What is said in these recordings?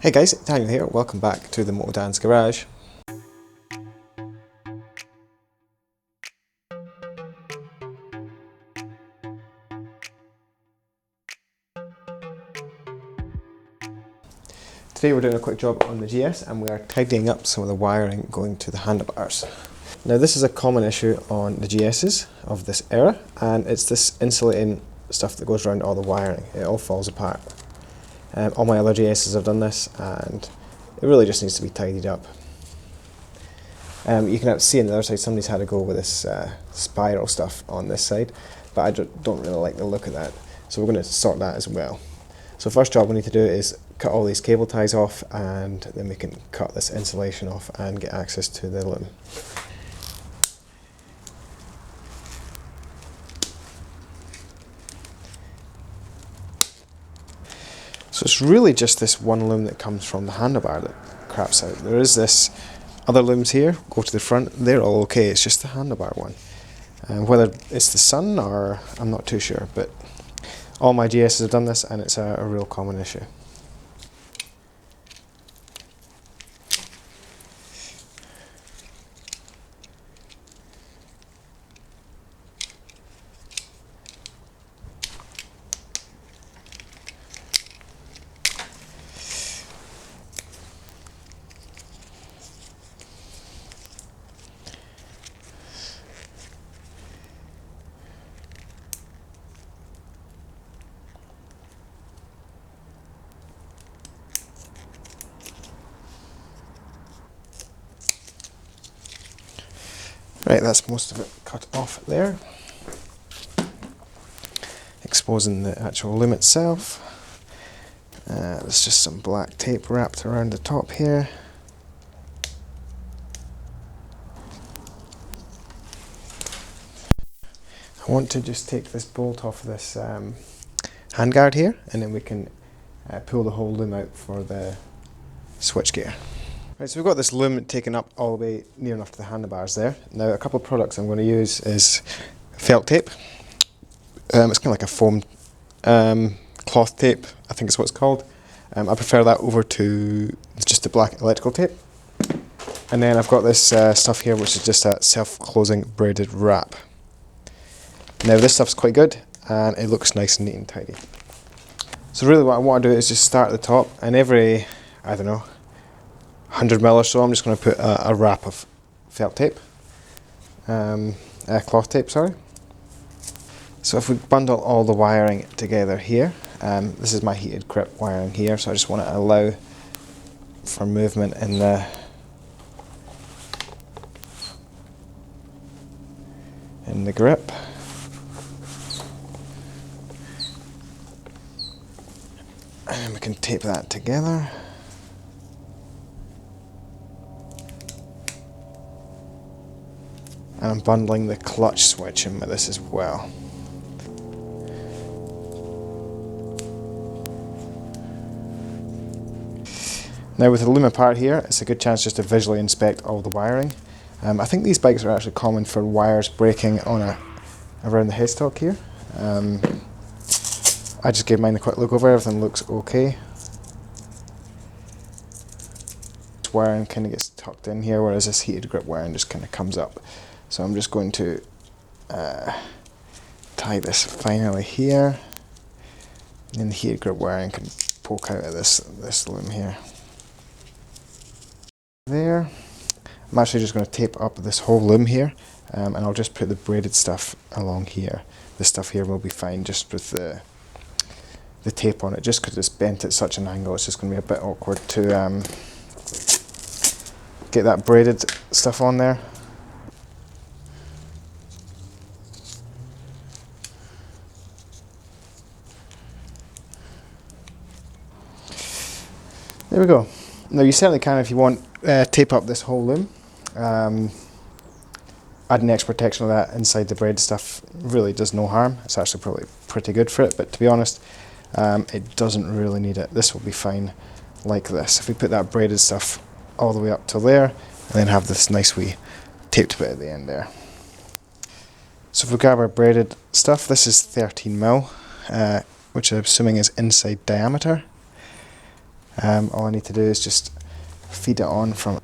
Hey guys, Daniel here, welcome back to the Moto Dan's Garage. Today we're doing a quick job on the GS and we are tidying up some of the wiring going to the handlebars. Now this is a common issue on the GS's of this era, and it's this insulating stuff that goes around all the wiring. It all falls apart. All my other GS's have done this and it really just needs to be tidied up. You can see on the other side somebody's had to go with this spiral stuff on this side, but I don't really like the look of that, so we're going to sort that as well. So first job we need to do is cut all these cable ties off, and then we can cut this insulation off and get access to the loom. So it's really just this one loom that comes from the handlebar that craps out. There is this other looms here, go to the front, they're all okay, it's just the handlebar one. Whether it's the sun or I'm not too sure, but all my GS's have done this and it's a real common issue. Right, that's most of it cut off there, exposing the actual loom itself. There's just some black tape wrapped around the top here. I want to just take this bolt off this handguard here, and then we can pull the whole loom out for the switchgear. Right, so we've got this loom taken up all the way near enough to the handlebars there. Now a couple of products I'm going to use is felt tape. It's kind of like a foam cloth tape, I think is what it's called. I prefer that over to just the black electrical tape. And then I've got this stuff here which is just a self-closing braided wrap. Now this stuff's quite good and it looks nice and neat and tidy. So really what I want to do is just start at the top, and every, I don't know, 100ml or so, I'm just going to put a wrap of felt tape, cloth tape, sorry. So if we bundle all the wiring together here, this is my heated grip wiring here, so I just want to allow for movement in the grip. And we can tape that together. And I'm bundling the clutch switch in with this as well. Now with the loom apart here, it's a good chance just to visually inspect all the wiring. I think these bikes are actually common for wires breaking on around the headstock here. I just gave mine a quick look over, everything looks okay. This wiring kind of gets tucked in here, whereas this heated grip wiring just kind of comes up. So I'm just going to tie this finally here, and then the heated grip wiring can poke out of this loom here. There. I'm actually just going to tape up this whole loom here, and I'll just put the braided stuff along here. This stuff here will be fine just with the tape on it, just because it's bent at such an angle. It's just going to be a bit awkward to get that braided stuff on there. There we go. Now you certainly can, if you want, tape up this whole loom. Adding extra protection of that inside the braided stuff really does no harm. It's actually probably pretty good for it, but to be honest, it doesn't really need it. This will be fine like this. If we put that braided stuff all the way up to there, and then have this nice wee taped bit at the end there. So if we grab our braided stuff, this is 13mm, which I'm assuming is inside diameter. All I need to do is just feed it on from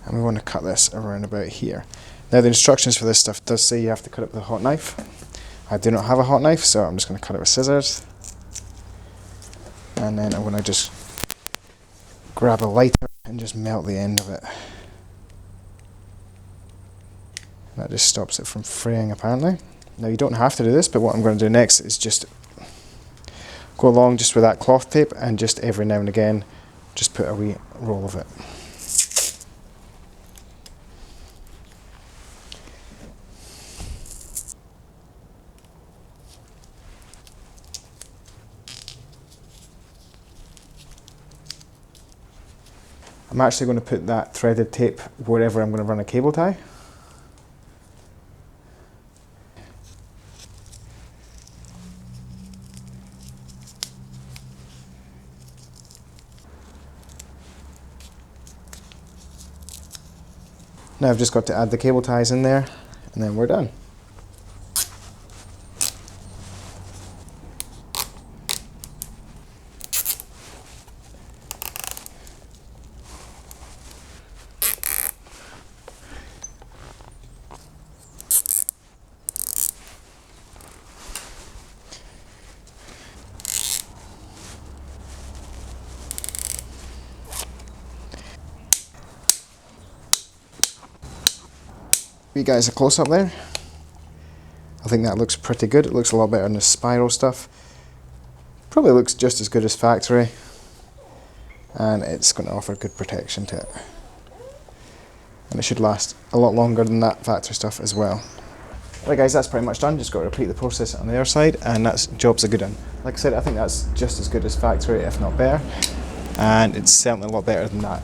and we want to cut this around about here. Now the instructions for this stuff does say you have to cut it with a hot knife. I do not have a hot knife, so I'm just going to cut it with scissors. And then I'm going to just grab a lighter and just melt the end of it. That just stops it from fraying apparently. Now you don't have to do this, but what I'm going to do next is just go along just with that cloth tape and just every now and again just put a wee roll of it. I'm actually going to put that threaded tape wherever I'm going to run a cable tie. Now I've just got to add the cable ties in there and then we're done. You guys a close up there. I think that looks pretty good. It looks a lot better than the spiral stuff. Probably looks just as good as factory, and it's going to offer good protection to it. And it should last a lot longer than that factory stuff as well. Right guys, that's pretty much done. Just got to repeat the process on the other side, and that's job's a good one. Like I said, I think that's just as good as factory, if not better, and it's certainly a lot better than that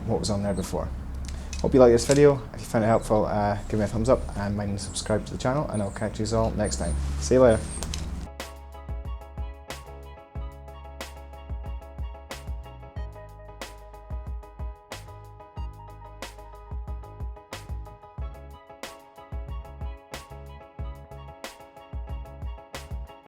what was on there before. Hope you like this video. If you found it helpful, give me a thumbs up and mind and subscribe to the channel, and I'll catch you all next time. See you later.